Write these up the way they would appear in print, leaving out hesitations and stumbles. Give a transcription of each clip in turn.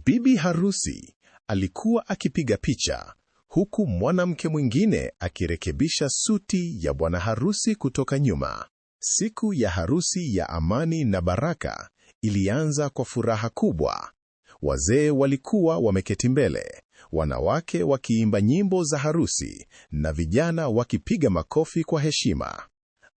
Bibi harusi alikuwa akipiga picha, huku mwanamke mwingine akirekebisha suti ya bwana harusi kutoka nyuma. Siku ya harusi ya Amani na Baraka ilianza kwa furaha kubwa. Wazee walikuwa wameketi mbele, wanawake wakiimba nyimbo za harusi na vijana wakipiga makofi kwa heshima.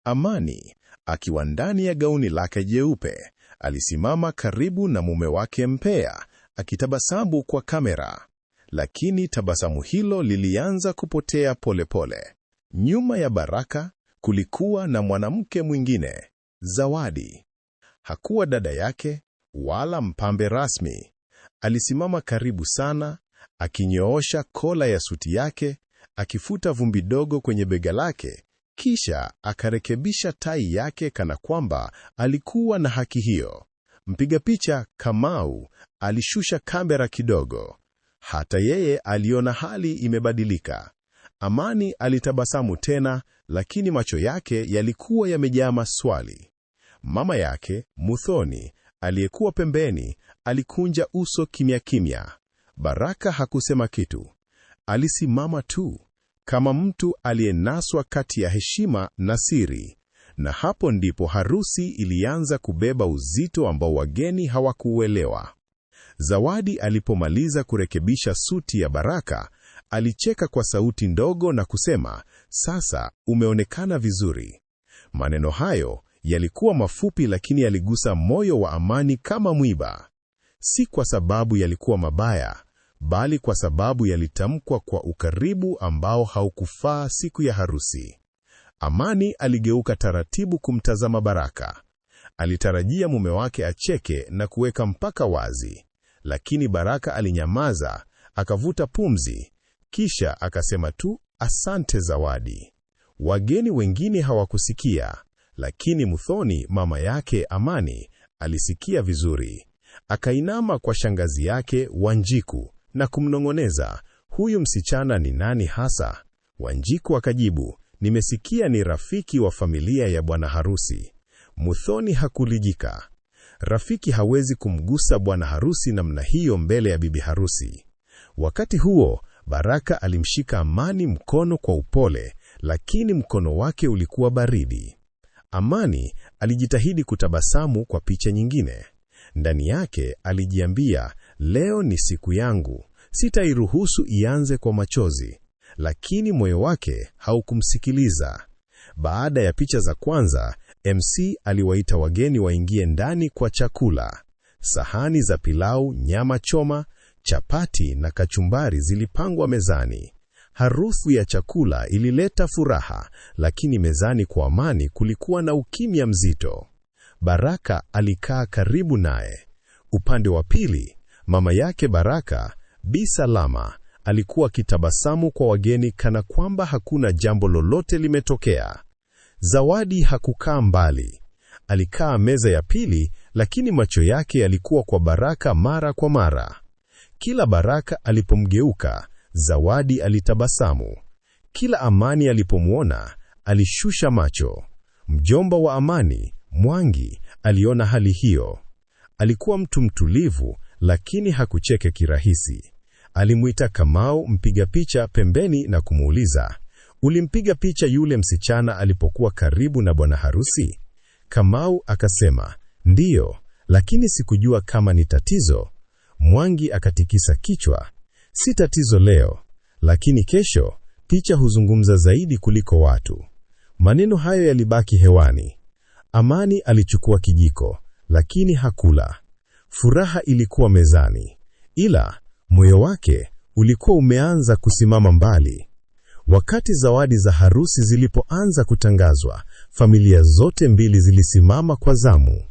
Amani, akiwa ndani ya gauni lake jeupe, alisimama karibu na mume wake mpea, akitabasamu kwa kamera. Lakini tabasamu hilo lilianza kupotea polepole. Nyuma ya Baraka kulikuwa na mwanamke mwingine, Zawadi. Hakuwa dada yake wala mpambe rasmi. Alisimama karibu sana, akinyoosha kola ya suti yake, akifuta vumbi dogo kwenye bega lake, kisha akarekebisha tai yake kana kwamba alikuwa na haki hiyo. Mpiga picha Kamau alishusha kamera kidogo. Hata yeye aliona hali imebadilika. Amani alitabasamu tena, lakini macho yake yalikuwa yamejaa maswali. Mama yake, Muthoni, aliyekuwa pembeni, alikunja uso kimya kimya. Baraka hakusema kitu. Alisimama tu, kama mtu aliyenaswa kati ya heshima na siri. Na hapo ndipo harusi ilianza kubeba uzito ambao wageni hawakuuelewa. Zawadi alipomaliza kurekebisha suti ya Baraka, alicheka kwa sauti ndogo na kusema, "Sasa umeonekana vizuri." Maneno hayo yalikuwa mafupi, lakini yaligusa moyo wa Amani kama mwiba. Si kwa sababu yalikuwa mabaya, bali kwa sababu yalitamkwa kwa ukaribu ambao haukufaa siku ya harusi. Amani aligeuka taratibu kumtazama Baraka. Alitarajia mume wake acheke na kuweka mpaka wazi, lakini Baraka alinyamaza, akavuta pumzi, kisha akasema tu, "Asante Zawadi." Wageni wengine hawakusikia, lakini Muthoni, mama yake Amani, alisikia vizuri. Akainama kwa shangazi yake Wanjiku na kumnong'oneza, "Huyu msichana ni nani hasa?" Wanjiku akajibu, "Nimesikia ni rafiki wa familia ya bwana harusi." Muthoni hakulijika. Rafiki hawezi kumgusa bwana harusi namna hiyo mbele ya bibi harusi. Wakati huo, Baraka alimshika Amani mkono kwa upole, lakini mkono wake ulikuwa baridi. Amani alijitahidi kutabasamu kwa picha nyingine. Ndani yake alijiambia, "Leo ni siku yangu, sitairuhusu ianze kwa machozi." Lakini moyo wake haukumsikiliza. Baada ya picha za kwanza, MC aliwaita wageni waingie ndani kwa chakula. Sahani za pilau, nyama choma, chapati na kachumbari zilipangwa mezani. Harufu ya chakula ilileta furaha, lakini mezani kwa Amani kulikuwa na ukimya mzito. Baraka alikaa karibu naye. Upande wa pili, mama yake Baraka, Bi Salama, alikuwa akitabasamu kwa wageni kana kwamba hakuna jambo lolote limetokea. Zawadi hakukaa mbali. Alikaa meza ya pili, lakini macho yake yalikuwa kwa Baraka mara kwa mara. Kila Baraka alipomgeuka, Zawadi alitabasamu. Kila Amani alipomwona, alishusha macho. Mjomba wa Amani, Mwangi, aliona hali hiyo. Alikuwa mtu mtulivu, lakini hakucheka kirahisi. Alimuita Kamau, mpiga picha, pembeni na kumuuliza, "Ulimpiga picha yule msichana alipokuwa karibu na bwana harusi?" Kamau akasema, "Ndiyo, lakini sikujua kama ni tatizo." Mwangi akatikisa kichwa, "Si tatizo leo, lakini kesho picha huzungumza zaidi kuliko watu." Maneno hayo yalibaki hewani. Amani alichukua kijiko, lakini hakula. Furaha ilikuwa mezani, ila moyo wake ulikuwa umeanza kusimama mbali. Wakati zawadi za harusi zilipoanza kutangazwa, familia zote mbili zilisimama kwa zamu.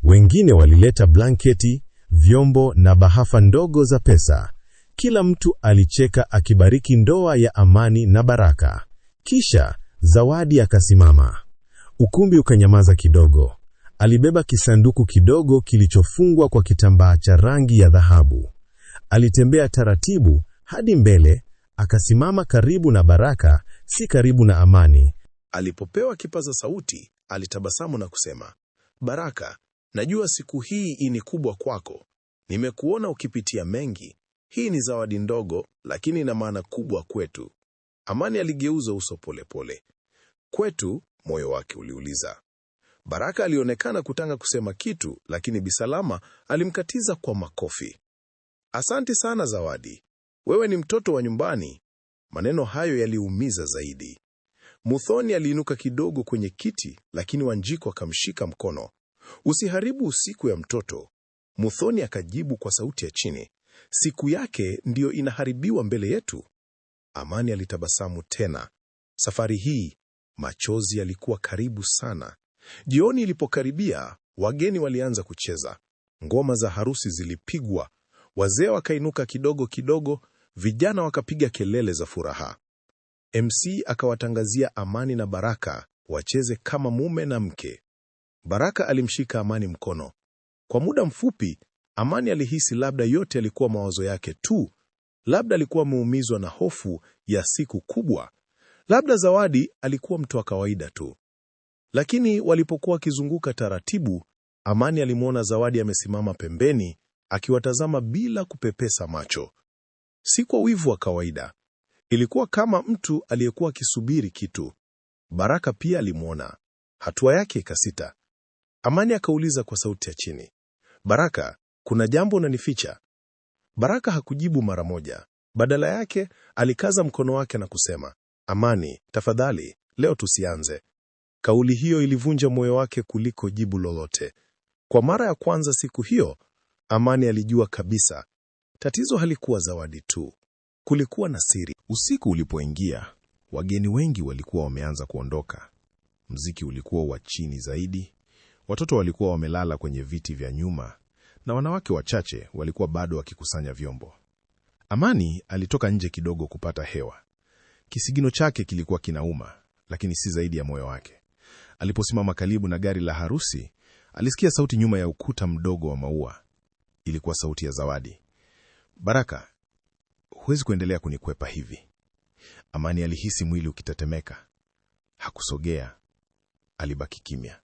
Wengine walileta blanketi, vyombo na bahafa ndogo za pesa. Kila mtu alicheka akibariki ndoa ya Amani na Baraka. Kisha Zawadi akasimama. Ukumbi ukanyamaza kidogo. Alibeba kisanduku kidogo kilichofungwa kwa kitambaa cha rangi ya dhahabu. Alitembea taratibu hadi mbele, akasimama karibu na Baraka, si karibu na Amani. Alipopewa kipaza sauti, alitabasamu na kusema, "Baraka, najua siku hii ni kubwa kwako, nimekuona ukipitia mengi. Hii ni zawadi ndogo, lakini ina maana kubwa kwetu. Amani aligeuza uso polepole. Kwetu, moyo wake uliuliza. Baraka alionekana kutaka kusema kitu, lakini Bi Salama alimkatiza kwa makofi. Asante sana Zawadi. Wewe ni mtoto wa nyumbani. Maneno hayo yaliumiza zaidi. Muthoni aliinuka kidogo kwenye kiti, lakini Wanjiku akamshika mkono. Usiharibu siku ya mtoto. Muthoni akajibu kwa sauti ya chini. Siku yake ndiyo inaharibiwa mbele yetu. Amani alitabasamu tena. Safari hii, machozi yalikuwa karibu sana. Jioni ilipokaribia, wageni walianza kucheza. Ngoma za harusi zilipigwa. Wazee wakainuka kidogo kidogo, vijana wakapiga kelele za furaha. MC akawatangazia Amani na Baraka wacheze kama mume na mke. Baraka alimshika Amani mkono. Kwa muda mfupi, Amani alihisi labda yote yalikuwa mawazo yake tu. Labda alikuwa ameumizwa na hofu ya siku kubwa. Labda Zawadi alikuwa mtu wa kawaida tu. Lakini walipokuwa wakizunguka taratibu, Amani alimwona Zawadi amesimama pembeni, akiwatazama bila kupepesa macho. Si kwa wivu wa kawaida. Ilikuwa kama mtu aliyekuwa akisubiri kitu. Baraka pia alimwona. Hatua yake ikasita. Amani akauliza kwa sauti ya chini. Baraka, kuna jambo unanificha? Baraka hakujibu mara moja. Badala yake, alikaza mkono wake na kusema, Amani, tafadhali, leo tusianze. Kauli hiyo ilivunja moyo wake kuliko jibu lolote. Kwa mara ya kwanza siku hiyo, Amani alijua kabisa. Tatizo halikuwa Zawadi tu. Kulikuwa na siri. Usiku ulipoingia, wageni wengi walikuwa wameanza kuondoka. Mziki ulikuwa wa chini zaidi. Watoto walikuwa wamelala kwenye viti vya nyuma, na wanawake wachache walikuwa bado wakikusanya vyombo. Amani alitoka nje kidogo kupata hewa. Kisigino chake kilikuwa kinauma, lakini si zaidi ya moyo wake. Aliposimama karibu na gari la harusi, alisikia sauti nyuma ya ukuta mdogo wa maua. Ilikuwa sauti ya Zawadi. Baraka, huwezi kuendelea kunikwepa hivi. Amani alihisi mwili ukitetemeka. Hakusogea. Alibaki kimya.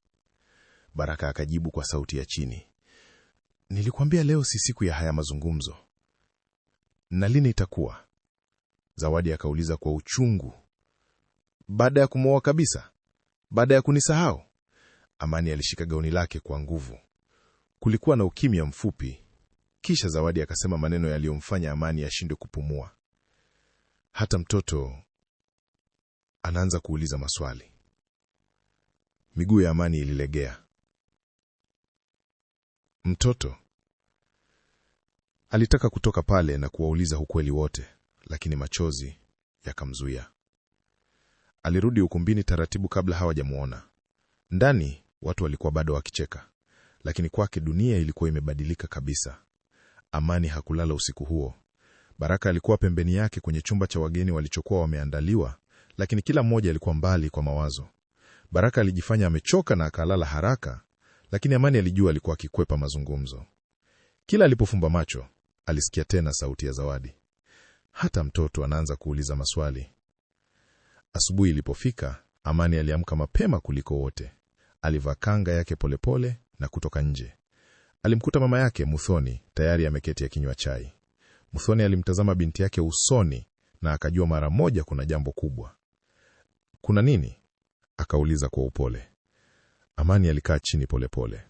Baraka akajibu kwa sauti ya chini. Nilikwambia leo si siku ya haya mazungumzo. Na lini itakuwa? Zawadi akauliza kwa uchungu. Baada ya kumwoa kabisa? Baada ya kunisahau? Amani alishika gauni lake kwa nguvu. Kulikuwa na ukimya mfupi. Kisha Zawadi akasema maneno yaliyomfanya Amani ashindwe kupumua. Hata mtoto anaanza kuuliza maswali. Miguu ya Amani ililegea. Mtoto alitaka kutoka pale na kuwauliza ukweli wote, lakini machozi yakamzuia. Alirudi ukumbini taratibu kabla hawajamuona. Ndani watu walikuwa bado wakicheka, lakini kwake dunia ilikuwa imebadilika kabisa. Amani hakulala usiku huo. Baraka alikuwa pembeni yake kwenye chumba cha wageni walichokuwa wameandaliwa, lakini kila mmoja alikuwa mbali kwa mawazo. Baraka alijifanya amechoka na akalala haraka, lakini Amani alijua alikuwa akikwepa mazungumzo. Kila alipofumba macho, alisikia tena sauti ya Zawadi. Hata mtoto anaanza kuuliza maswali. Asubuhi ilipofika, Amani aliamka mapema kuliko wote. Alivaa kanga yake polepole na kutoka nje. Alimkuta mama yake Muthoni tayari ameketi akinywa chai. Muthoni alimtazama binti yake usoni na akajua mara moja kuna jambo kubwa. Kuna nini? Akauliza kwa upole. Amani alikaa chini polepole.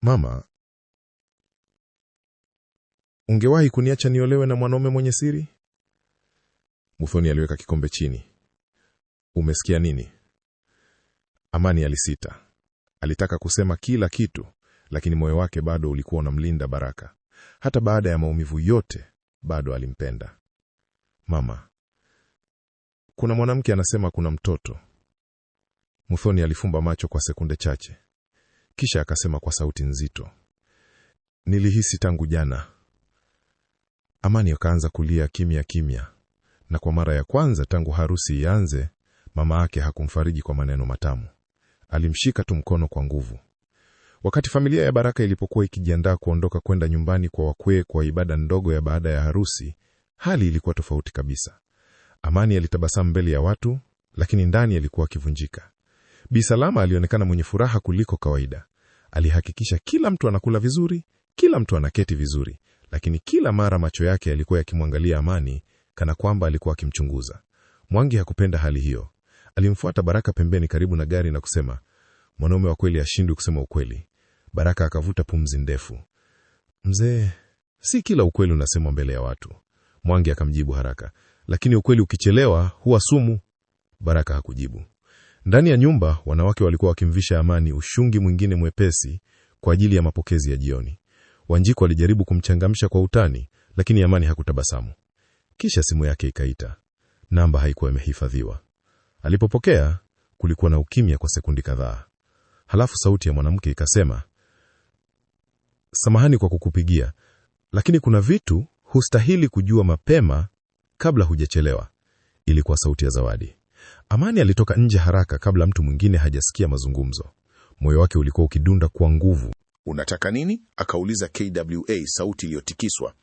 Mama, ungewahi kuniacha niolewe na mwanaume mwenye siri? Muthoni aliweka kikombe chini. Umesikia nini? Amani alisita. Alitaka kusema kila kitu, lakini moyo wake bado ulikuwa unamlinda Baraka. Hata baada ya maumivu yote, bado alimpenda. Mama, kuna mwanamke anasema kuna mtoto. Muthoni alifumba macho kwa sekunde chache. Kisha akasema kwa sauti nzito. Nilihisi tangu jana. Amani akaanza kulia kimya kimya. Na kwa mara ya kwanza tangu harusi ianze, mama yake hakumfariji kwa maneno matamu. Alimshika tu mkono kwa nguvu. Wakati familia ya Baraka ilipokuwa ikijiandaa kuondoka kwenda nyumbani kwa wakwe kwa ibada ndogo ya baada ya harusi, hali ilikuwa tofauti kabisa. Amani alitabasamu mbele ya watu, lakini ndani alikuwa akivunjika. Bi Salama alionekana mwenye furaha kuliko kawaida. Alihakikisha kila mtu anakula vizuri, Kila mtu anaketi vizuri, lakini kila mara macho yake yalikuwa yakimwangalia Amani kana kwamba alikuwa akimchunguza. Mwangi hakupenda hali hiyo. Alimfuata Baraka pembeni karibu na gari na kusema, mwanaume wa kweli hashindwi kusema ukweli. Baraka akavuta pumzi ndefu. Mzee, si kila ukweli unasemwa mbele ya watu. Mwangi akamjibu haraka, lakini ukweli ukichelewa huwa sumu. Baraka hakujibu. Ndani ya nyumba, wanawake walikuwa wakimvisha Amani ushungi mwingine mwepesi kwa ajili ya mapokezi ya jioni. Wanjiku alijaribu kumchangamsha kwa utani, lakini Amani hakutabasamu. Kisha simu yake ikaita. Namba haikuwa imehifadhiwa. Alipopokea, kulikuwa na ukimya kwa sekundi kadhaa. Halafu sauti ya mwanamke ikasema, samahani kwa kukupigia, lakini kuna vitu hustahili kujua mapema kabla hujachelewa. Ilikuwa sauti ya Zawadi. Amani alitoka nje haraka kabla mtu mwingine hajasikia mazungumzo. Moyo wake ulikuwa ukidunda kwa nguvu. Unataka nini? Akauliza KWA, sauti iliyotikiswa.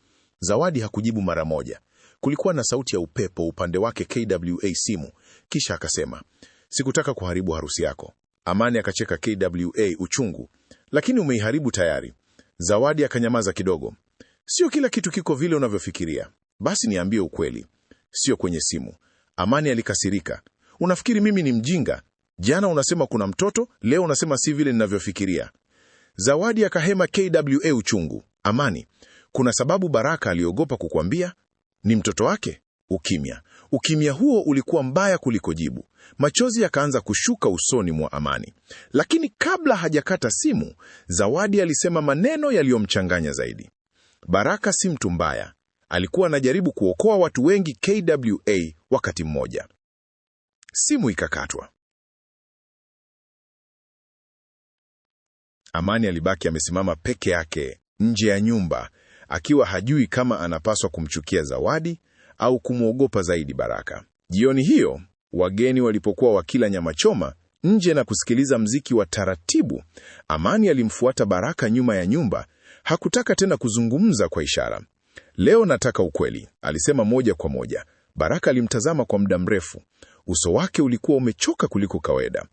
Zawadi hakujibu mara moja. Kulikuwa na sauti ya upepo upande wake KWA simu. Kisha akasema, sikutaka kuharibu harusi yako. Amani akacheka KWA uchungu, lakini umeiharibu tayari. Zawadi akanyamaza kidogo. Sio kila kitu kiko vile unavyofikiria. Basi niambie ukweli. Sio kwenye simu. Amani alikasirika. Unafikiri mimi ni mjinga? Jana unasema kuna mtoto, leo unasema si vile ninavyofikiria. Zawadi akahema KWA uchungu. Amani, kuna sababu Baraka aliogopa kukuambia? Ni mtoto wake? Ukimya. Ukimya huo ulikuwa mbaya kuliko jibu. Machozi yakaanza kushuka usoni mwa Amani. Lakini kabla hajakata simu, Zawadi alisema maneno yaliyomchanganya zaidi. Baraka si mtu mbaya. Alikuwa anajaribu kuokoa watu wengi KWA wakati mmoja. Simu ikakatwa. Amani alibaki amesimama peke yake nje ya nyumba, akiwa hajui kama anapaswa kumchukia Zawadi au kumwogopa zaidi Baraka. Jioni hiyo, wageni walipokuwa wakila nyama choma nje na kusikiliza mziki wa taratibu, Amani alimfuata Baraka nyuma ya nyumba. Hakutaka tena kuzungumza kwa ishara. Leo nataka ukweli, alisema moja kwa moja. Baraka alimtazama kwa muda mrefu. Uso wake ulikuwa umechoka kuliko kawaida.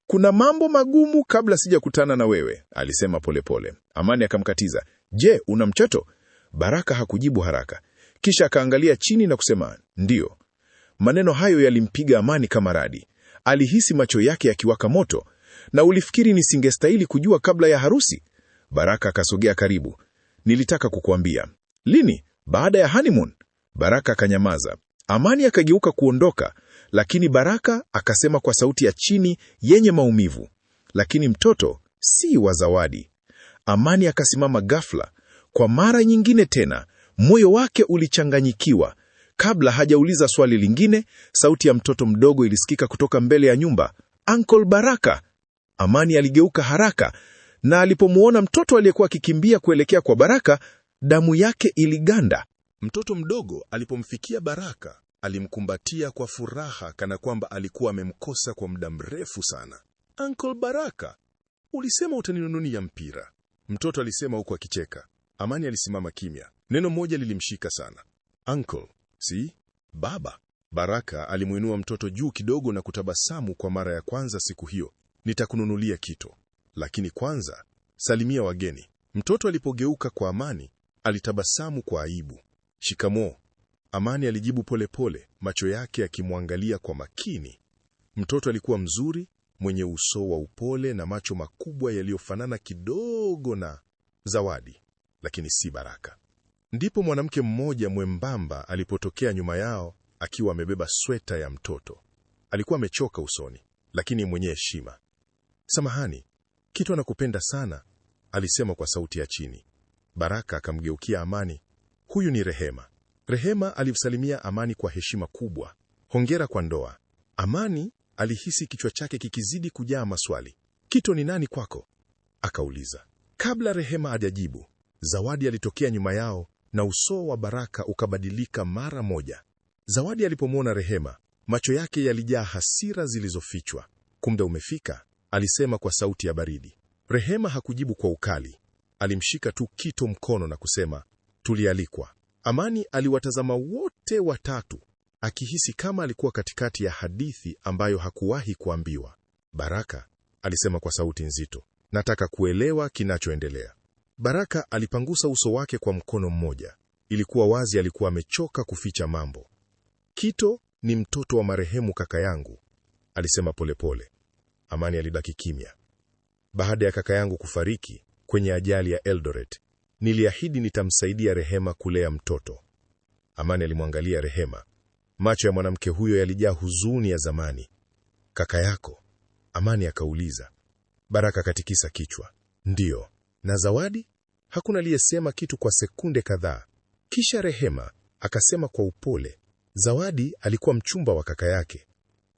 Kuna mambo magumu kabla sijakutana na wewe, alisema polepole. Amani akamkatiza. Je, una mtoto? Baraka hakujibu haraka. Kisha akaangalia chini na kusema, ndio. Maneno hayo yalimpiga Amani kama radi. Alihisi macho yake yakiwaka moto. Na ulifikiri nisingestahili kujua kabla ya harusi? Baraka akasogea karibu. Nilitaka kukuambia. Lini? Baada ya honeymoon? Baraka akanyamaza. Amani akageuka kuondoka, lakini Baraka akasema kwa sauti ya chini yenye maumivu, lakini mtoto si wa Zawadi. Amani akasimama ghafla. Kwa mara nyingine tena, moyo wake ulichanganyikiwa. Kabla hajauliza swali lingine, sauti ya mtoto mdogo ilisikika kutoka mbele ya nyumba. Uncle Baraka! Amani aligeuka haraka, na alipomuona mtoto aliyekuwa akikimbia kuelekea kwa Baraka, damu yake iliganda. Mtoto mdogo alipomfikia Baraka, alimkumbatia kwa furaha kana kwamba alikuwa amemkosa kwa muda mrefu sana. Uncle Baraka, ulisema utaninunulia mpira, mtoto alisema huku akicheka. Amani alisimama kimya. Neno moja lilimshika sana. Uncle, si baba. Baraka alimuinua mtoto juu kidogo na kutabasamu kwa mara ya kwanza siku hiyo. Nitakununulia kitu, lakini kwanza salimia wageni. Mtoto alipogeuka kwa Amani, alitabasamu kwa aibu. Shikamoo. Amani alijibu polepole, macho yake yakimwangalia kwa makini. Mtoto alikuwa mzuri, mwenye uso wa upole na macho makubwa yaliyofanana kidogo na Zawadi, lakini si Baraka. Ndipo mwanamke mmoja mwembamba alipotokea nyuma yao akiwa amebeba sweta ya mtoto. Alikuwa amechoka usoni, lakini mwenye heshima. Samahani, kitu anakupenda sana, alisema kwa sauti ya chini. Baraka akamgeukia Amani. Huyu ni Rehema. Rehema alimsalimia Amani kwa heshima kubwa. Hongera kwa ndoa. Amani alihisi kichwa chake kikizidi kujaa maswali. Kito ni nani kwako? Akauliza. Kabla Rehema hajajibu, Zawadi alitokea nyuma yao na uso wa Baraka ukabadilika mara moja. Zawadi alipomwona Rehema, macho yake yalijaa hasira zilizofichwa. Kumbe umefika, alisema kwa sauti ya baridi. Rehema hakujibu kwa ukali. Alimshika tu Kito mkono na kusema, tulialikwa. Amani aliwatazama wote watatu, akihisi kama alikuwa katikati ya hadithi ambayo hakuwahi kuambiwa. Baraka alisema kwa sauti nzito, nataka kuelewa kinachoendelea. Baraka alipangusa uso wake kwa mkono mmoja. Ilikuwa wazi alikuwa amechoka kuficha mambo. Kito ni mtoto wa marehemu kaka yangu, alisema polepole. Amani alibaki kimya. Baada ya kaka yangu kufariki kwenye ajali ya Eldoret, niliahidi nitamsaidia Rehema kulea mtoto. Amani alimwangalia Rehema. Macho ya mwanamke huyo yalijaa huzuni ya zamani. Kaka yako? Amani akauliza. Baraka katikisa kichwa. Ndiyo. Na Zawadi? Hakuna aliyesema kitu kwa sekunde kadhaa. Kisha Rehema akasema kwa upole, Zawadi alikuwa mchumba wa kaka yake.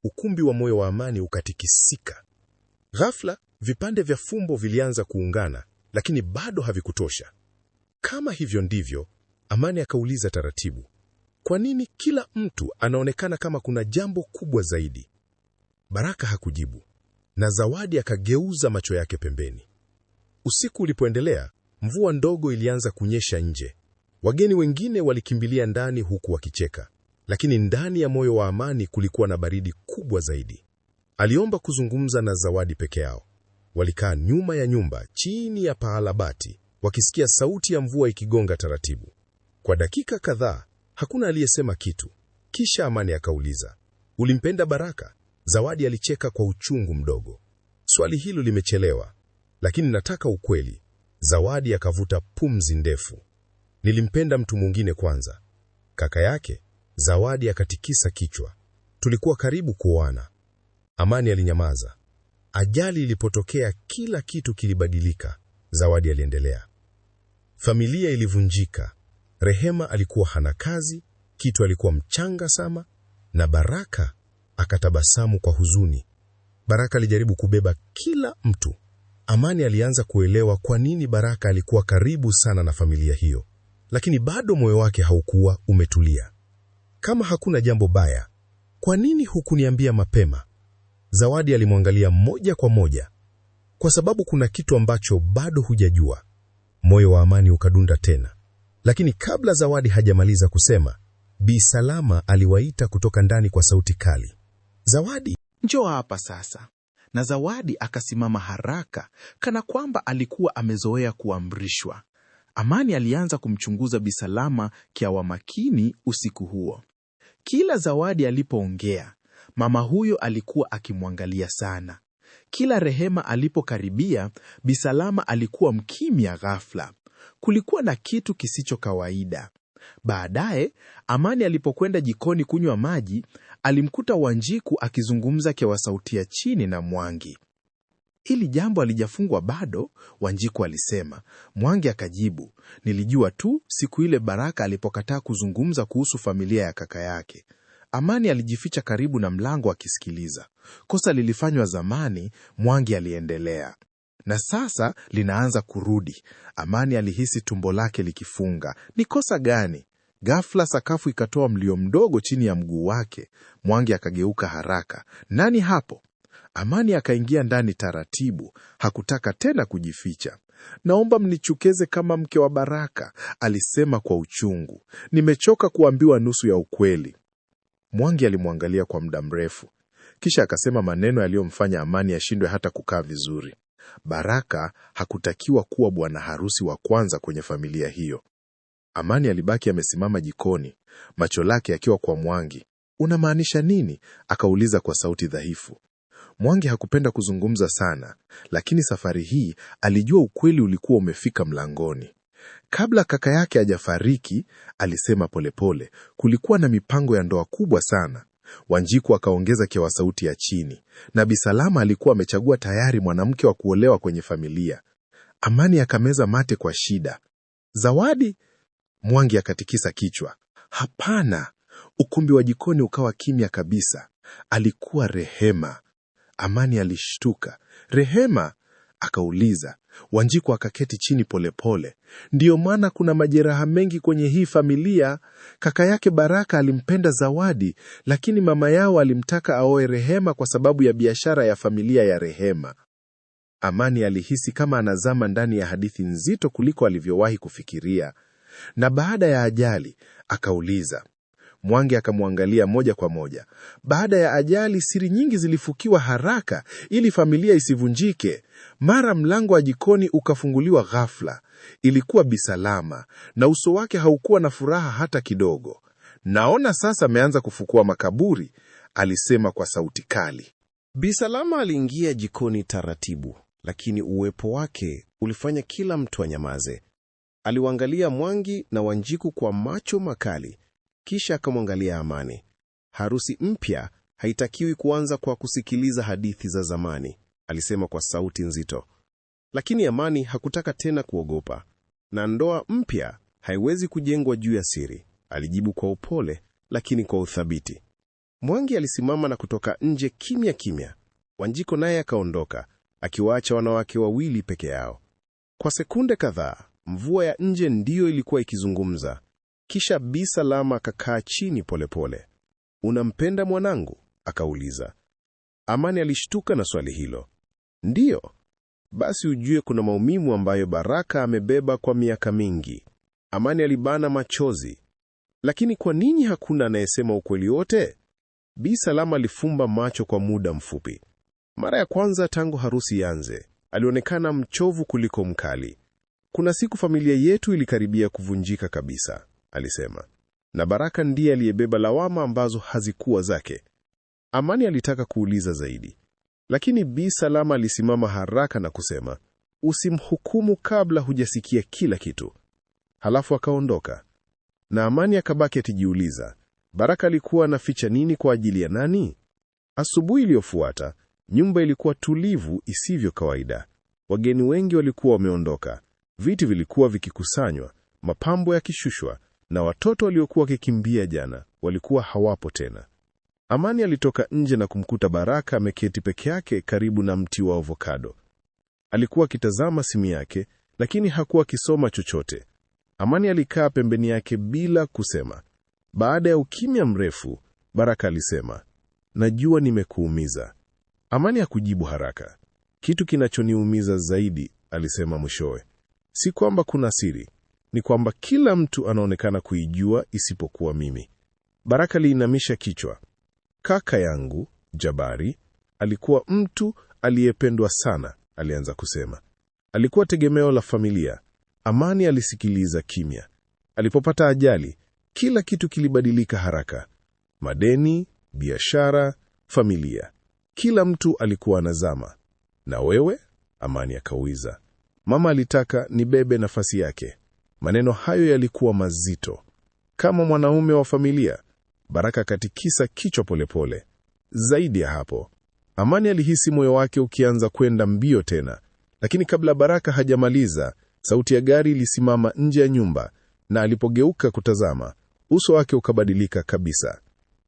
Ukumbi wa moyo wa Amani ukatikisika. Ghafla, vipande vya fumbo vilianza kuungana, lakini bado havikutosha. Kama hivyo ndivyo, Amani akauliza taratibu, kwa nini kila mtu anaonekana kama kuna jambo kubwa zaidi? Baraka hakujibu, na Zawadi akageuza macho yake pembeni. Usiku ulipoendelea, mvua ndogo ilianza kunyesha nje. Wageni wengine walikimbilia ndani huku wakicheka, lakini ndani ya moyo wa Amani kulikuwa na baridi kubwa zaidi. Aliomba kuzungumza na Zawadi peke yao. Walikaa nyuma ya nyumba, chini ya paa la bati, wakisikia sauti ya mvua ikigonga taratibu. Kwa dakika kadhaa, hakuna aliyesema kitu. Kisha Amani akauliza, ulimpenda Baraka? Zawadi alicheka kwa uchungu mdogo. Swali hilo limechelewa, lakini nataka ukweli. Zawadi akavuta pumzi ndefu. Nilimpenda mtu mwingine kwanza. Kaka yake? Zawadi akatikisa kichwa. Tulikuwa karibu kuoana. Amani alinyamaza. Ajali ilipotokea kila kitu kilibadilika. Zawadi aliendelea. Familia ilivunjika. Rehema alikuwa hana kazi, Kito alikuwa mchanga sana, na Baraka akatabasamu kwa huzuni. Baraka alijaribu kubeba kila mtu. Amani alianza kuelewa kwa nini Baraka alikuwa karibu sana na familia hiyo, lakini bado moyo wake haukuwa umetulia. Kama hakuna jambo baya, kwa nini hukuniambia mapema? Zawadi alimwangalia moja kwa moja. Kwa sababu kuna kitu ambacho bado hujajua. Moyo wa Amani ukadunda tena. Lakini kabla Zawadi hajamaliza kusema, Bi Salama aliwaita kutoka ndani kwa sauti kali. Zawadi, njoo hapa sasa. Na Zawadi akasimama haraka, kana kwamba alikuwa amezoea kuamrishwa. Amani alianza kumchunguza Bi Salama kwa makini usiku huo. Kila Zawadi alipoongea, mama huyo alikuwa akimwangalia sana. Kila Rehema alipokaribia, Bi Salama alikuwa mkimya ghafla. Kulikuwa na kitu kisicho kawaida. Baadaye, Amani alipokwenda jikoni kunywa maji, alimkuta Wanjiku akizungumza kwa sauti ya chini na Mwangi. Hili jambo alijafungwa bado, Wanjiku alisema. Mwangi akajibu, nilijua tu siku ile Baraka alipokataa kuzungumza kuhusu familia ya kaka yake. Amani alijificha karibu na mlango akisikiliza. Kosa lilifanywa zamani, Mwangi aliendelea. Na sasa linaanza kurudi. Amani alihisi tumbo lake likifunga. Ni kosa gani? Ghafla sakafu ikatoa mlio mdogo chini ya mguu wake. Mwangi akageuka haraka. Nani hapo? Amani akaingia ndani taratibu. Hakutaka tena kujificha. Naomba mnichukeze kama mke wa Baraka, alisema kwa uchungu. Nimechoka kuambiwa nusu ya ukweli. Mwangi alimwangalia kwa muda mrefu. Kisha akasema maneno yaliyomfanya Amani ashindwe hata kukaa vizuri. Baraka hakutakiwa kuwa bwana harusi wa kwanza kwenye familia hiyo. Amani alibaki amesimama jikoni, macho lake yakiwa kwa Mwangi. Unamaanisha nini? Akauliza kwa sauti dhaifu. Mwangi hakupenda kuzungumza sana, lakini safari hii alijua ukweli ulikuwa umefika mlangoni. Kabla kaka yake hajafariki, alisema polepole, kulikuwa na mipango ya ndoa kubwa sana. Wanjiku akaongeza kwa sauti ya chini, na Bi Salama alikuwa amechagua tayari mwanamke wa kuolewa kwenye familia. Amani akameza mate kwa shida. Zawadi? Mwangi akatikisa kichwa. Hapana. Ukumbi wa jikoni ukawa kimya kabisa. Alikuwa Rehema. Amani alishtuka. Rehema? Akauliza. Wanjiku akaketi chini polepole. Ndiyo maana kuna majeraha mengi kwenye hii familia. Kaka yake Baraka alimpenda Zawadi, lakini mama yao alimtaka aoe Rehema kwa sababu ya biashara ya familia ya Rehema. Amani alihisi kama anazama ndani ya hadithi nzito kuliko alivyowahi kufikiria. Na baada ya ajali, akauliza, Mwangi akamwangalia moja kwa moja. Baada ya ajali, siri nyingi zilifukiwa haraka ili familia isivunjike. Mara mlango wa jikoni ukafunguliwa ghafla. Ilikuwa Bi Salama, na uso wake haukuwa na furaha hata kidogo. "Naona sasa ameanza kufukua makaburi," alisema kwa sauti kali. Bi Salama aliingia jikoni taratibu, lakini uwepo wake ulifanya kila mtu anyamaze. Aliwaangalia Mwangi na Wanjiku kwa macho makali, kisha akamwangalia Amani. "Harusi mpya haitakiwi kuanza kwa kusikiliza hadithi za zamani," alisema kwa sauti nzito. Lakini Amani hakutaka tena kuogopa. "Na ndoa mpya haiwezi kujengwa juu ya siri," alijibu kwa upole lakini kwa uthabiti. Mwangi alisimama na kutoka nje kimya kimya. Wanjiko naye akaondoka, akiwaacha wanawake wawili peke yao. Kwa sekunde kadhaa, mvua ya nje ndiyo ilikuwa ikizungumza. Kisha Bi Salama akakaa chini polepole. "Unampenda mwanangu?" akauliza. Amani alishtuka na swali hilo. "Ndiyo." "Basi ujue kuna maumivu ambayo Baraka amebeba kwa miaka mingi." Amani alibana machozi. "Lakini kwa nini hakuna anayesema ukweli wote?" Bi Salama alifumba macho kwa muda mfupi. Mara ya kwanza tangu harusi ianze, alionekana mchovu kuliko mkali. "Kuna siku familia yetu ilikaribia kuvunjika kabisa," alisema. "Na Baraka ndiye aliyebeba lawama ambazo hazikuwa zake." Amani alitaka kuuliza zaidi, lakini Bi Salama alisimama haraka na kusema, "Usimhukumu kabla hujasikia kila kitu." Halafu akaondoka. Na Amani akabaki akijiuliza, Baraka alikuwa anaficha nini kwa ajili ya nani? Asubuhi iliyofuata, nyumba ilikuwa tulivu isivyo kawaida. Wageni wengi walikuwa wameondoka. Viti vilikuwa vikikusanywa, mapambo yakishushwa, na watoto waliokuwa wakikimbia jana walikuwa hawapo tena. Amani alitoka nje na kumkuta Baraka ameketi peke yake karibu na mti wa avocado. Alikuwa akitazama simu yake, lakini hakuwa akisoma chochote. Amani alikaa pembeni yake bila kusema. Baada ya ukimya mrefu, Baraka alisema, "Najua nimekuumiza." Amani hakujibu haraka. "Kitu kinachoniumiza zaidi," alisema mwishowe, "si kwamba kuna siri, ni kwamba kila mtu anaonekana kuijua isipokuwa mimi." Baraka aliinamisha kichwa. "Kaka yangu, Jabari, alikuwa mtu aliyependwa sana," alianza kusema. "Alikuwa tegemeo la familia." Amani alisikiliza kimya. Alipopata ajali, kila kitu kilibadilika haraka. Madeni, biashara, familia. Kila mtu alikuwa anazama. "Na wewe?" Amani akauliza. "Mama alitaka nibebe nafasi yake." Maneno hayo yalikuwa mazito. "Kama mwanaume wa familia." Baraka katikisa kichwa polepole. Zaidi ya hapo, Amani alihisi moyo wake ukianza kwenda mbio tena. Lakini kabla Baraka hajamaliza, sauti ya gari ilisimama nje ya nyumba, na alipogeuka kutazama, uso wake ukabadilika kabisa.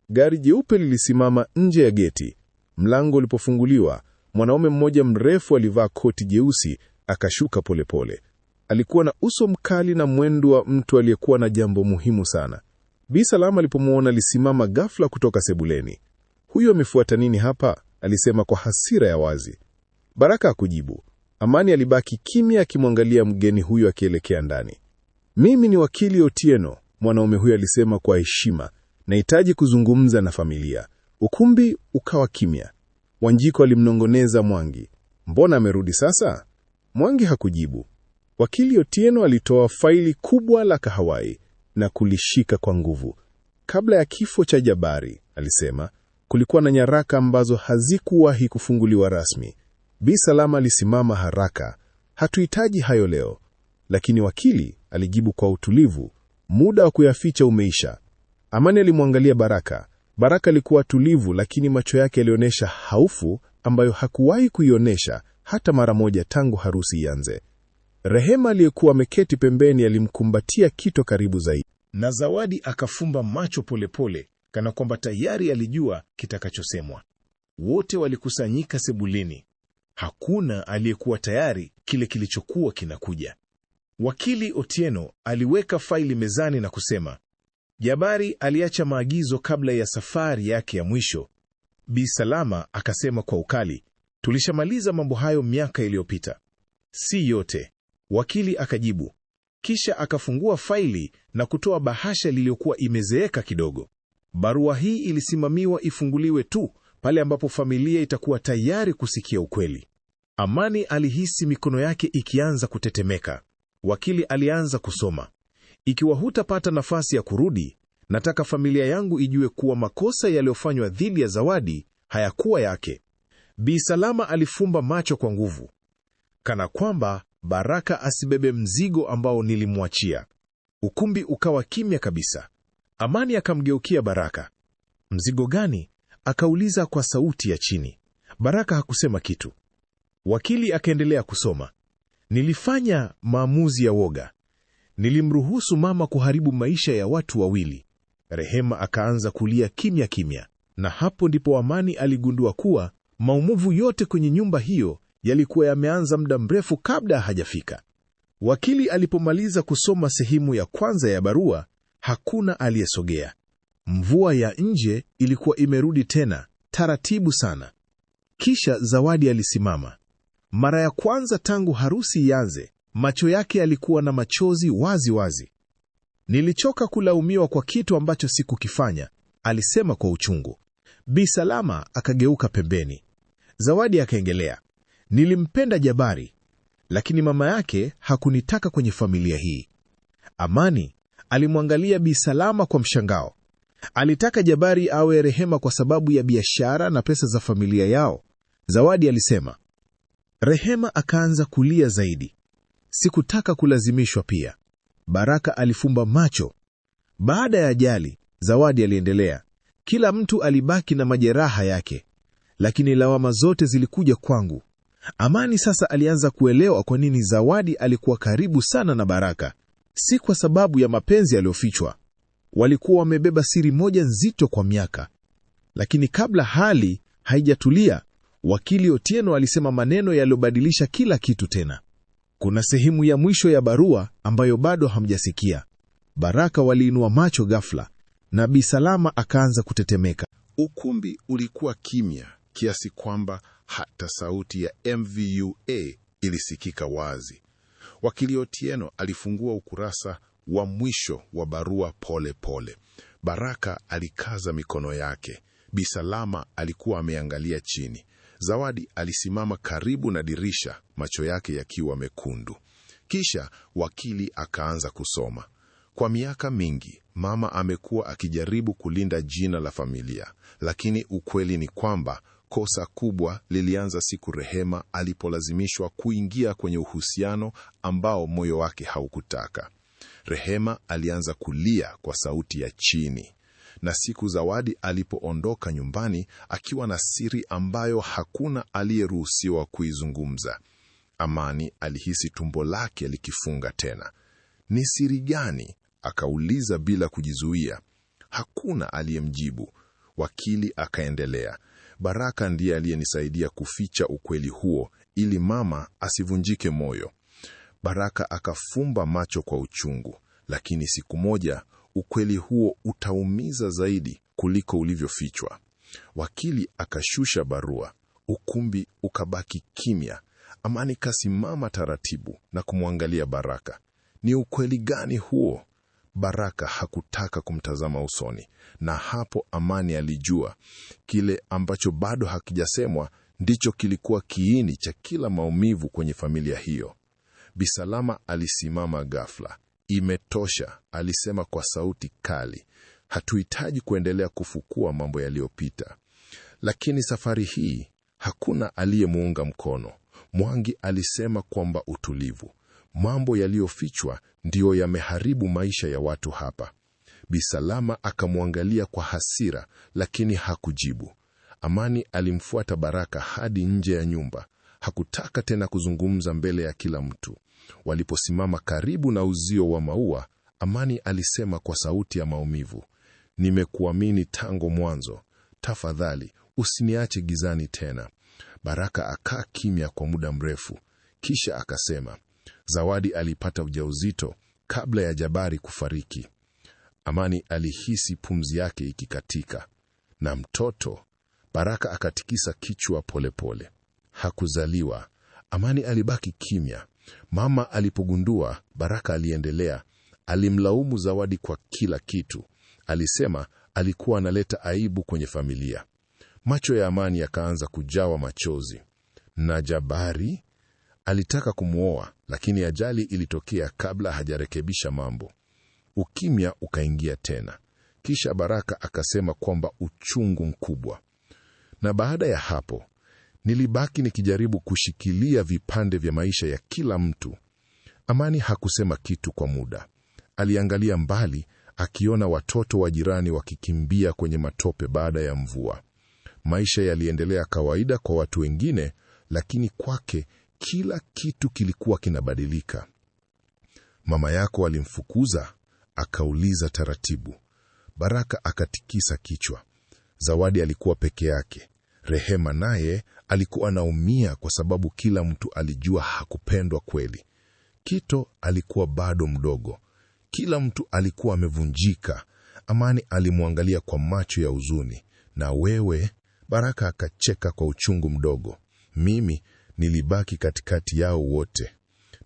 Gari jeupe lilisimama nje ya geti. Mlango ulipofunguliwa, mwanaume mmoja mrefu alivaa koti jeusi akashuka polepole. Alikuwa na uso mkali na mwendo wa mtu aliyekuwa na jambo muhimu sana. Bi Salama alipomuona alisimama ghafla kutoka sebuleni. "Huyo amefuata nini hapa?" alisema kwa hasira ya wazi. Baraka hakujibu. Amani alibaki kimya akimwangalia mgeni huyo akielekea ndani. "Mimi ni wakili Otieno," mwanaume huyo alisema kwa heshima. "Nahitaji kuzungumza na familia." Ukumbi ukawa kimya. Wanjiko alimnongoneza Mwangi, "Mbona amerudi sasa?" Mwangi hakujibu. Wakili Otieno alitoa faili kubwa la kahawai na kulishika kwa nguvu. "Kabla ya kifo cha Jabari," alisema, "kulikuwa na nyaraka ambazo hazikuwahi kufunguliwa rasmi." Bi Salama alisimama haraka. "Hatuhitaji hayo leo." Lakini wakili alijibu kwa utulivu, "Muda wa kuyaficha umeisha." Amani alimwangalia Baraka. Baraka alikuwa tulivu, lakini macho yake yalionyesha hofu ambayo hakuwahi kuionyesha hata mara moja tangu harusi ianze. Rehema aliyekuwa ameketi pembeni alimkumbatia Kito karibu zaidi. Na Zawadi akafumba macho polepole, kana kwamba tayari alijua kitakachosemwa. Wote walikusanyika sebuleni. Hakuna aliyekuwa tayari kile kilichokuwa kinakuja. Wakili Otieno aliweka faili mezani na kusema, "Jabari aliacha maagizo kabla ya safari yake ya mwisho." Bi Salama akasema kwa ukali, "Tulishamaliza mambo hayo miaka iliyopita." "Si yote," wakili akajibu. Kisha akafungua faili na kutoa bahasha lililokuwa imezeeka kidogo. Barua hii ilisimamiwa ifunguliwe tu pale ambapo familia itakuwa tayari kusikia ukweli. Amani alihisi mikono yake ikianza kutetemeka. Wakili alianza kusoma. Ikiwa hutapata nafasi ya kurudi, nataka familia yangu ijue kuwa makosa yaliyofanywa dhidi ya Zawadi hayakuwa yake. Bi Salama alifumba macho kwa nguvu, kana kwamba Baraka asibebe mzigo ambao nilimwachia. Ukumbi ukawa kimya kabisa. Amani akamgeukia Baraka. Mzigo gani? Akauliza kwa sauti ya chini. Baraka hakusema kitu. Wakili akaendelea kusoma. Nilifanya maamuzi ya woga. Nilimruhusu mama kuharibu maisha ya watu wawili. Rehema akaanza kulia kimya kimya, na hapo ndipo Amani aligundua kuwa maumivu yote kwenye nyumba hiyo yalikuwa yameanza muda mrefu kabla hajafika. Wakili alipomaliza kusoma sehemu ya kwanza ya barua, hakuna aliyesogea. Mvua ya nje ilikuwa imerudi tena, taratibu sana. Kisha Zawadi alisimama. Mara ya kwanza tangu harusi ianze, macho yake yalikuwa na machozi wazi wazi. Nilichoka kulaumiwa kwa kitu ambacho sikukifanya, alisema kwa uchungu. Bi Salama akageuka pembeni. Zawadi akaendelea. Nilimpenda Jabari, lakini mama yake hakunitaka kwenye familia hii. Amani alimwangalia Bi Salama kwa mshangao. Alitaka Jabari awe Rehema kwa sababu ya biashara na pesa za familia yao. Zawadi alisema. Rehema akaanza kulia zaidi. Sikutaka kulazimishwa pia. Baraka alifumba macho. Baada ya ajali, Zawadi aliendelea. Kila mtu alibaki na majeraha yake, lakini lawama zote zilikuja kwangu. Amani sasa alianza kuelewa kwa nini Zawadi alikuwa karibu sana na Baraka. Si kwa sababu ya mapenzi yaliyofichwa. Walikuwa wamebeba siri moja nzito kwa miaka. Lakini kabla hali haijatulia, wakili Otieno alisema maneno yaliyobadilisha kila kitu tena. Kuna sehemu ya mwisho ya barua ambayo bado hamjasikia. Baraka waliinua macho ghafla, na Bi Salama akaanza kutetemeka. Ukumbi ulikuwa kimya kiasi kwamba hata sauti ya MVUA ilisikika wazi. Wakili Otieno alifungua ukurasa wa mwisho wa barua pole pole. Baraka alikaza mikono yake. Bi Salama alikuwa ameangalia chini. Zawadi alisimama karibu na dirisha, macho yake yakiwa mekundu. Kisha wakili akaanza kusoma. Kwa miaka mingi, mama amekuwa akijaribu kulinda jina la familia, lakini ukweli ni kwamba kosa kubwa lilianza siku Rehema alipolazimishwa kuingia kwenye uhusiano ambao moyo wake haukutaka. Rehema alianza kulia kwa sauti ya chini, na siku Zawadi alipoondoka nyumbani akiwa na siri ambayo hakuna aliyeruhusiwa kuizungumza, Amani alihisi tumbo lake likifunga tena. Ni siri gani? Akauliza bila kujizuia. Hakuna aliyemjibu. Wakili akaendelea. Baraka ndiye aliyenisaidia kuficha ukweli huo ili mama asivunjike moyo. Baraka akafumba macho kwa uchungu, lakini siku moja ukweli huo utaumiza zaidi kuliko ulivyofichwa. Wakili akashusha barua. Ukumbi ukabaki kimya. Amani kasimama taratibu na kumwangalia Baraka. Ni ukweli gani huo? Baraka hakutaka kumtazama usoni, na hapo Amani alijua kile ambacho bado hakijasemwa ndicho kilikuwa kiini cha kila maumivu kwenye familia hiyo. Bi Salama alisimama ghafla. Imetosha, alisema kwa sauti kali. Hatuhitaji kuendelea kufukua mambo yaliyopita. Lakini safari hii hakuna aliyemuunga mkono. Mwangi alisema kwamba utulivu, mambo yaliyofichwa ndiyo yameharibu maisha ya watu hapa. Bi Salama akamwangalia kwa hasira, lakini hakujibu. Amani alimfuata Baraka hadi nje ya nyumba. Hakutaka tena kuzungumza mbele ya kila mtu. Waliposimama karibu na uzio wa maua, Amani alisema kwa sauti ya maumivu, nimekuamini tangu mwanzo. Tafadhali, usiniache gizani tena. Baraka akaa kimya kwa muda mrefu. Kisha akasema, Zawadi alipata ujauzito kabla ya Jabari kufariki. Amani alihisi pumzi yake ikikatika. Na mtoto? Baraka akatikisa kichwa polepole. Hakuzaliwa. Amani alibaki kimya. Mama alipogundua, Baraka aliendelea. Alimlaumu Zawadi kwa kila kitu. Alisema alikuwa analeta aibu kwenye familia. Macho ya Amani yakaanza kujawa machozi. Na Jabari alitaka kumwoa, lakini ajali ilitokea kabla hajarekebisha mambo. Ukimya ukaingia tena. Kisha Baraka akasema kwamba uchungu mkubwa. Na baada ya hapo, nilibaki nikijaribu kushikilia vipande vya maisha ya kila mtu. Amani hakusema kitu kwa muda. Aliangalia mbali, akiona watoto wa jirani wakikimbia kwenye matope baada ya mvua. Maisha yaliendelea kawaida kwa watu wengine, lakini kwake kila kitu kilikuwa kinabadilika. Mama yako alimfukuza? Akauliza taratibu. Baraka akatikisa kichwa. Zawadi alikuwa peke yake. Rehema naye alikuwa anaumia kwa sababu kila mtu alijua hakupendwa kweli. Kito alikuwa bado mdogo. Kila mtu alikuwa amevunjika. Amani alimwangalia kwa macho ya huzuni. Na wewe? Baraka akacheka kwa uchungu mdogo. Mimi nilibaki katikati yao wote.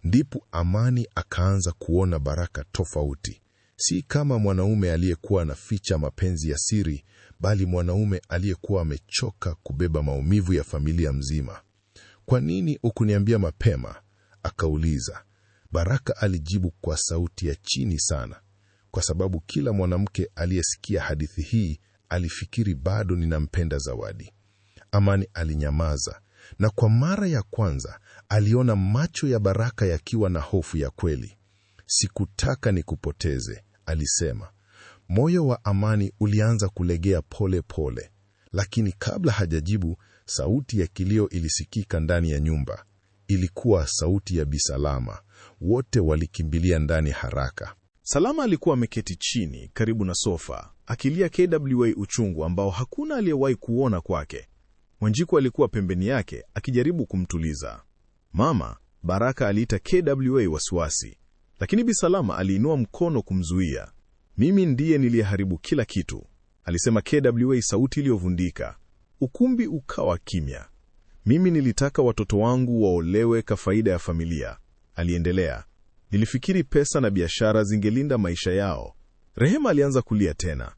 Ndipo Amani akaanza kuona Baraka tofauti. Si kama mwanaume aliyekuwa anaficha mapenzi ya siri, bali mwanaume aliyekuwa amechoka kubeba maumivu ya familia mzima. Kwa nini hukuniambia mapema? Akauliza. Baraka alijibu kwa sauti ya chini sana. Kwa sababu kila mwanamke aliyesikia hadithi hii alifikiri bado ninampenda Zawadi. Amani alinyamaza, na kwa mara ya kwanza aliona macho ya Baraka yakiwa na hofu ya kweli. Sikutaka nikupoteze, alisema. Moyo wa Amani ulianza kulegea pole pole, lakini kabla hajajibu, sauti ya kilio ilisikika ndani ya nyumba. Ilikuwa sauti ya Bi Salama. Wote walikimbilia ndani haraka. Salama alikuwa ameketi chini karibu na sofa, akilia KWA uchungu ambao hakuna aliyewahi kuona kwake. Wanjiku alikuwa pembeni yake akijaribu kumtuliza. Mama, Baraka aliita KWA wasiwasi, lakini Bi Salama aliinua mkono kumzuia. Mimi ndiye niliyeharibu kila kitu, alisema KWA, sauti iliyovundika. Ukumbi ukawa kimya. Mimi nilitaka watoto wangu waolewe kwa faida ya familia, aliendelea. Nilifikiri pesa na biashara zingelinda maisha yao. Rehema alianza kulia tena.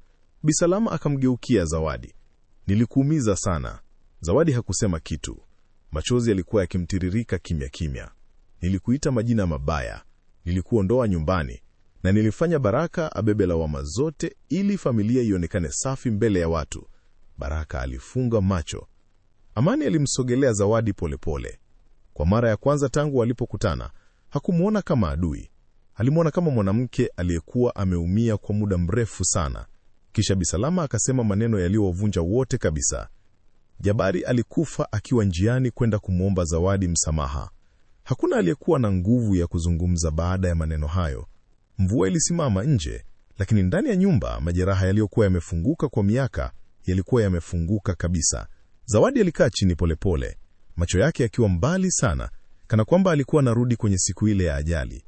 Bi Salama akamgeukia Zawadi. Nilikuumiza sana. Zawadi hakusema kitu. Machozi yalikuwa yakimtiririka kimya kimya. Nilikuita majina mabaya. Nilikuondoa nyumbani. Na nilifanya Baraka abebe lawama zote ili familia ionekane safi mbele ya watu. Baraka alifunga macho. Amani alimsogelea Zawadi polepole. Kwa mara ya kwanza tangu walipokutana, hakumuona kama adui. Alimuona kama mwanamke aliyekuwa ameumia kwa muda mrefu sana. Kisha Bi Salama akasema maneno yaliyowavunja wote kabisa. Jabari alikufa akiwa njiani kwenda kumwomba Zawadi msamaha. Hakuna aliyekuwa na nguvu ya kuzungumza baada ya maneno hayo. Mvua ilisimama nje, lakini ndani ya nyumba majeraha yaliyokuwa yamefunguka kwa miaka yalikuwa yamefunguka kabisa. Zawadi alikaa chini polepole, macho yake yakiwa mbali sana, kana kwamba alikuwa anarudi kwenye siku ile ya ajali.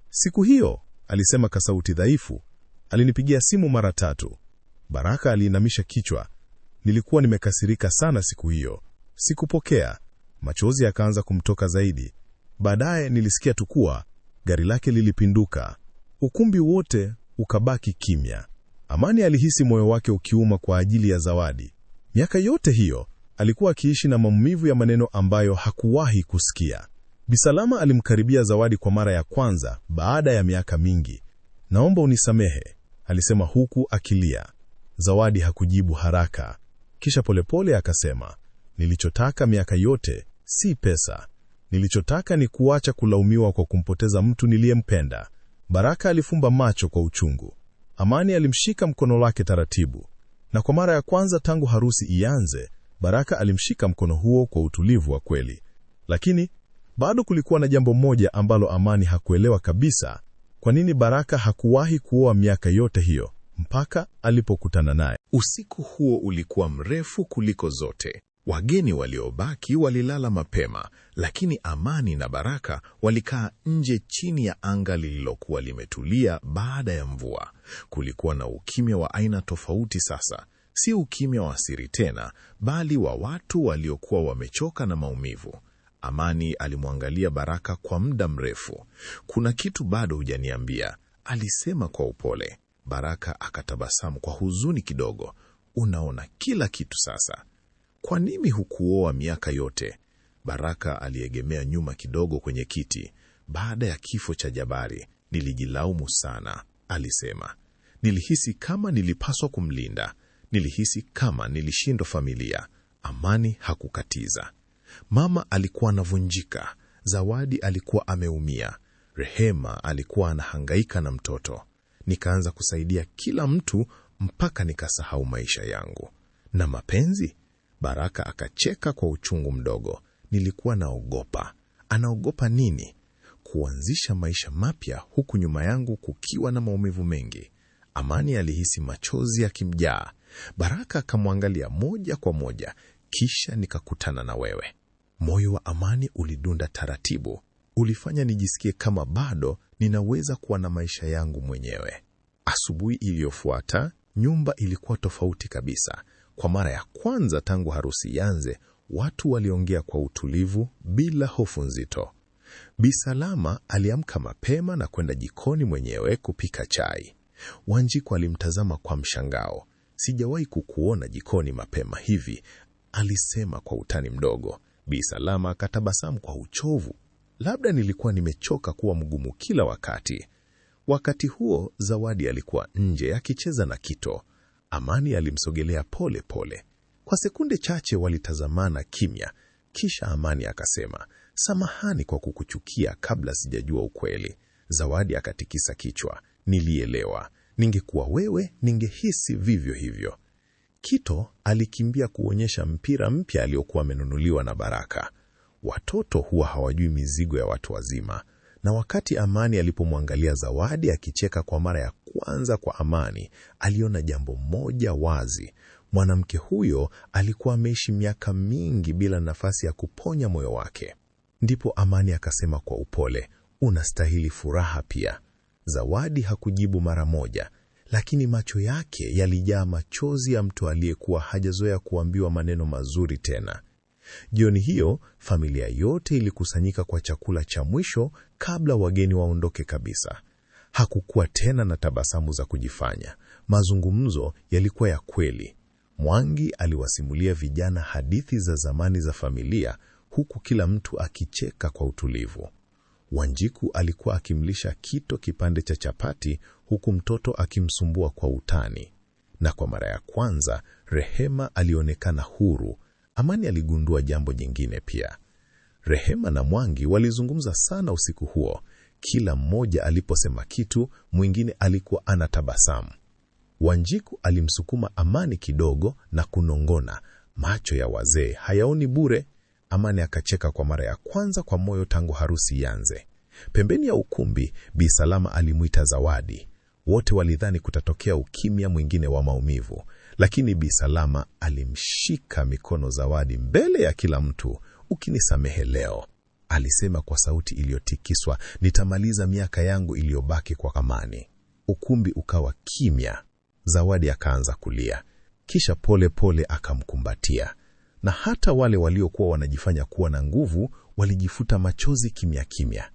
Siku hiyo, alisema kwa sauti dhaifu, alinipigia simu mara 3. Baraka aliinamisha kichwa. Nilikuwa nimekasirika sana siku hiyo. Sikupokea. Machozi yakaanza kumtoka zaidi. Baadaye nilisikia tu kuwa gari lake lilipinduka. Ukumbi wote ukabaki kimya. Amani alihisi moyo wake ukiuma kwa ajili ya Zawadi. Miaka yote hiyo alikuwa akiishi na maumivu ya maneno ambayo hakuwahi kusikia. Bi Salama alimkaribia Zawadi kwa mara ya kwanza baada ya miaka mingi. Naomba unisamehe, alisema huku akilia. Zawadi hakujibu haraka. Kisha polepole akasema, nilichotaka miaka yote si pesa. Nilichotaka ni kuacha kulaumiwa kwa kumpoteza mtu niliyempenda. Baraka alifumba macho kwa uchungu. Amani alimshika mkono wake taratibu. Na kwa mara ya kwanza tangu harusi ianze, Baraka alimshika mkono huo kwa utulivu wa kweli. Lakini bado kulikuwa na jambo moja ambalo Amani hakuelewa kabisa. Kwa nini Baraka hakuwahi kuoa miaka yote hiyo mpaka alipokutana naye? Usiku huo ulikuwa mrefu kuliko zote. Wageni waliobaki walilala mapema, lakini Amani na Baraka walikaa nje chini ya anga lililokuwa limetulia baada ya mvua. Kulikuwa na ukimya wa aina tofauti sasa, si ukimya wa siri tena, bali wa watu waliokuwa wamechoka na maumivu. Amani alimwangalia Baraka kwa muda mrefu. Kuna kitu bado hujaniambia, alisema kwa upole. Baraka akatabasamu kwa huzuni kidogo. Unaona kila kitu sasa. Kwa nini hukuoa miaka yote? Baraka aliegemea nyuma kidogo kwenye kiti. Baada ya kifo cha Jabari, nilijilaumu sana, alisema. Nilihisi kama nilipaswa kumlinda. Nilihisi kama nilishindwa familia. Amani hakukatiza. Mama alikuwa anavunjika. Zawadi alikuwa ameumia. Rehema alikuwa anahangaika na mtoto. Nikaanza kusaidia kila mtu mpaka nikasahau maisha yangu. Na mapenzi? Baraka akacheka kwa uchungu mdogo. Nilikuwa naogopa. Anaogopa nini? Kuanzisha maisha mapya huku nyuma yangu kukiwa na maumivu mengi. Amani alihisi machozi yakimjaa. Baraka akamwangalia moja kwa moja. Kisha nikakutana na wewe. Moyo wa Amani ulidunda taratibu. Ulifanya nijisikie kama bado ninaweza kuwa na maisha yangu mwenyewe. Asubuhi iliyofuata, nyumba ilikuwa tofauti kabisa. Kwa mara ya kwanza tangu harusi ianze, watu waliongea kwa utulivu bila hofu nzito. Bi Salama aliamka mapema na kwenda jikoni mwenyewe kupika chai. Wanjiku alimtazama kwa mshangao. Sijawahi kukuona jikoni mapema hivi, alisema kwa utani mdogo. Bi Salama akatabasamu kwa uchovu. Labda nilikuwa nimechoka kuwa mgumu kila wakati. Wakati huo Zawadi alikuwa nje akicheza na Kito. Amani alimsogelea pole pole. Kwa sekunde chache walitazamana kimya. Kisha Amani akasema, samahani kwa kukuchukia kabla sijajua ukweli. Zawadi akatikisa kichwa. Nilielewa. Ningekuwa wewe, ningehisi vivyo hivyo. Kito alikimbia kuonyesha mpira mpya aliokuwa amenunuliwa na Baraka. Watoto huwa hawajui mizigo ya watu wazima. Na wakati Amani alipomwangalia Zawadi akicheka kwa mara ya kwanza kwa Amani, aliona jambo moja wazi. Mwanamke huyo alikuwa ameishi miaka mingi bila nafasi ya kuponya moyo wake. Ndipo Amani akasema kwa upole, unastahili furaha pia. Zawadi hakujibu mara moja, lakini macho yake yalijaa machozi ya mtu aliyekuwa hajazoea kuambiwa maneno mazuri tena. Jioni hiyo, familia yote ilikusanyika kwa chakula cha mwisho kabla wageni waondoke kabisa. Hakukuwa tena na tabasamu za kujifanya. Mazungumzo yalikuwa ya kweli. Mwangi aliwasimulia vijana hadithi za zamani za familia, huku kila mtu akicheka kwa utulivu. Wanjiku alikuwa akimlisha Kito kipande cha chapati, huku mtoto akimsumbua kwa utani. Na kwa mara ya kwanza, Rehema alionekana huru. Amani aligundua jambo jingine pia. Rehema na Mwangi walizungumza sana usiku huo. Kila mmoja aliposema kitu, mwingine alikuwa anatabasamu. Wanjiku alimsukuma Amani kidogo na kunongona, macho ya wazee hayaoni bure. Amani akacheka kwa mara ya kwanza kwa moyo tangu harusi ianze. Pembeni ya ukumbi, Bi Salama alimuita Zawadi. Wote walidhani kutatokea ukimya mwingine wa maumivu, lakini Bi Salama alimshika mikono Zawadi mbele ya kila mtu. Ukinisamehe leo, alisema kwa sauti iliyotikiswa, nitamaliza miaka yangu iliyobaki kwa amani. Ukumbi ukawa kimya. Zawadi akaanza kulia, kisha pole pole akamkumbatia. Na hata wale waliokuwa wanajifanya kuwa na nguvu walijifuta machozi kimya kimya.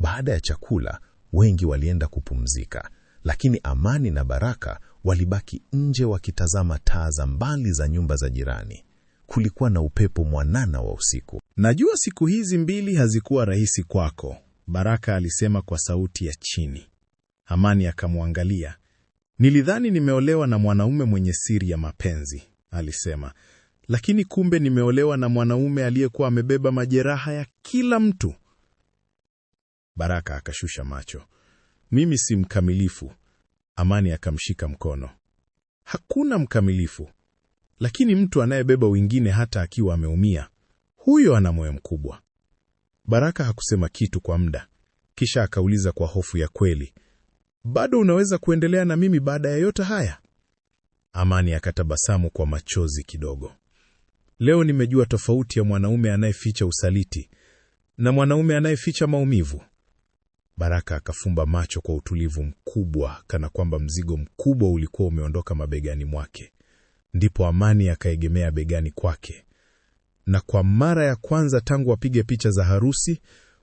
Baada ya chakula, wengi walienda kupumzika, lakini Amani na Baraka walibaki nje wakitazama taa za mbali za nyumba za jirani. Kulikuwa na upepo mwanana wa usiku. Najua siku hizi mbili hazikuwa rahisi kwako, Baraka alisema kwa sauti ya chini. Amani akamwangalia. Nilidhani nimeolewa na mwanaume mwenye siri ya mapenzi, alisema. Lakini kumbe nimeolewa na mwanaume aliyekuwa amebeba majeraha ya kila mtu. Baraka akashusha macho. Mimi si mkamilifu. Amani akamshika mkono. Hakuna mkamilifu. Lakini mtu anayebeba wengine hata akiwa ameumia, huyo ana moyo mkubwa. Baraka hakusema kitu kwa muda. Kisha akauliza kwa hofu ya kweli, bado unaweza kuendelea na mimi baada ya yote haya? Amani akatabasamu kwa machozi kidogo. Leo nimejua tofauti ya mwanaume anayeficha usaliti na mwanaume anayeficha maumivu. Baraka akafumba macho kwa utulivu mkubwa, kana kwamba mzigo mkubwa ulikuwa umeondoka mabegani mwake. Ndipo Amani akaegemea begani kwake. Na kwa mara ya kwanza tangu wapige picha za harusi,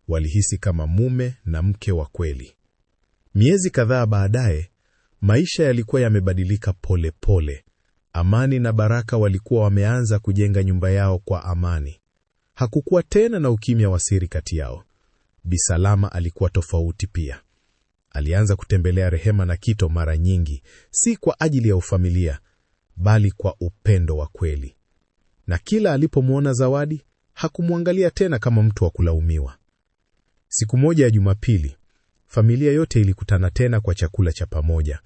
walihisi kama mume na mke wa kweli. Miezi kadhaa baadaye, Maisha yalikuwa yamebadilika pole pole. Amani na Baraka walikuwa wameanza kujenga nyumba yao kwa amani. Hakukuwa tena na ukimya wa siri kati yao. Bi Salama alikuwa tofauti pia. Alianza kutembelea Rehema na Kito mara nyingi, si kwa ajili ya ufamilia, bali kwa upendo wa kweli. Na kila alipomwona Zawadi, hakumwangalia tena kama mtu wa kulaumiwa. Siku moja ya Jumapili, familia yote ilikutana tena kwa chakula cha pamoja.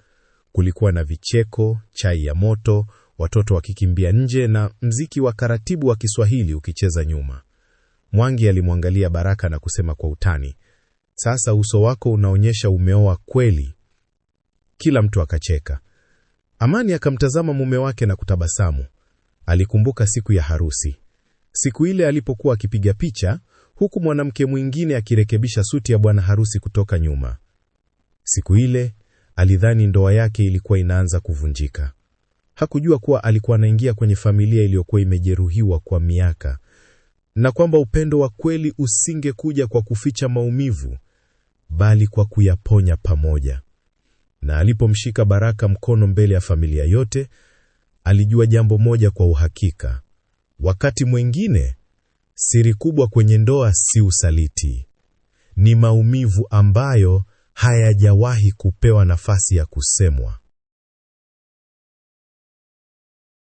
Kulikuwa na vicheko, chai ya moto, watoto wakikimbia nje na mziki wa karatibu wa Kiswahili ukicheza nyuma. Mwangi alimwangalia Baraka na kusema kwa utani, "Sasa uso wako unaonyesha umeoa kweli." Kila mtu akacheka. Amani akamtazama mume wake na kutabasamu. Alikumbuka siku ya harusi. Siku ile alipokuwa akipiga picha, huku mwanamke mwingine akirekebisha suti ya bwana harusi kutoka nyuma. Siku ile alidhani ndoa yake ilikuwa inaanza kuvunjika. Hakujua kuwa alikuwa anaingia kwenye familia iliyokuwa imejeruhiwa kwa miaka, na kwamba upendo wa kweli usingekuja kwa kuficha maumivu, bali kwa kuyaponya pamoja. Na alipomshika Baraka mkono mbele ya familia yote, alijua jambo moja kwa uhakika. Wakati mwingine, siri kubwa kwenye ndoa si usaliti. Ni maumivu ambayo hayajawahi kupewa nafasi ya kusemwa.